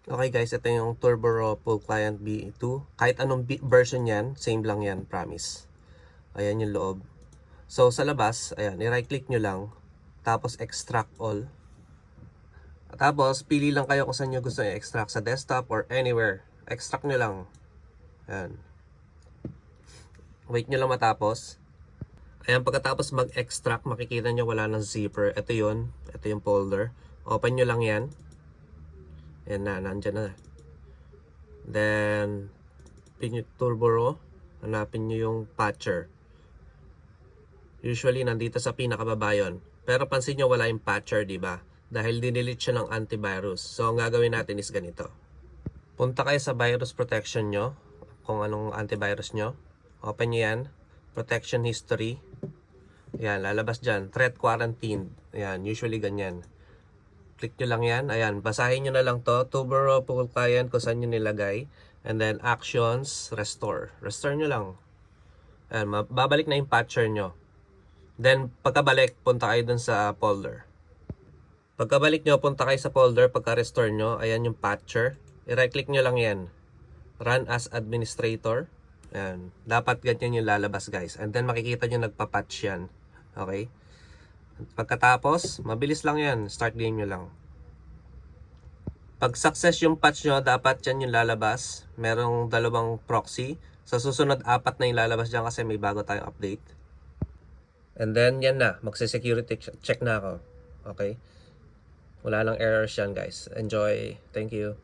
Okay guys, ito yung Turbo Raw Full Client B2. Kahit anong version yan, same lang yan, promise. Ayan yung loob. So sa labas, ayan, i-right click nyo lang. Tapos extract all. Tapos pili lang kayo kung saan nyo gusto i-extract, sa desktop or anywhere. Extract nyo lang. Ayan. Wait nyo lang matapos. Ayan, pagkatapos mag-extract, makikita nyo wala ng zipper. Ito yun. Ito yung folder. Open nyo lang yan. Ayan na, nandyan na. Then, pin nyo Turbo Raw. Hanapin nyo yung patcher. Usually, nandito sa pinakababa yun. Pero pansin nyo, wala yung patcher, diba? Dahil dinelete siya ng antivirus. So, ang gagawin natin is ganito. Punta kayo sa virus protection nyo. Kung anong antivirus nyo. Open nyo yan. Protection history. Ayan, lalabas dyan. Threat quarantine. Ayan, usually ganyan. Click nyo lang yan. Ayan, basahin nyo na lang to. Turbo Raw Full Client kung saan nyo nilagay. And then, actions, restore. Restore nyo lang. Ayan, babalik na yung patcher nyo. Then, pagkabalik, punta kayo dun sa folder. Pagkabalik nyo, punta kayo sa folder. Pagka-restore nyo, ayan yung patcher. I-right click nyo lang yan. Run as administrator. Ayan. Dapat ganyan yung lalabas, guys. And then, makikita nyo nagpa-patch yan. Okay? Pagkatapos, mabilis lang yan. Start game nyo lang. Pag success yung patch nyo, dapat yan yung lalabas. Merong dalawang proxy. Sa susunod, 4 na yung lalabas dyan kasi may bago tayong update. And then, yan na. Magse-security check na ako. Okay? Wala lang errors yan, guys. Enjoy. Thank you.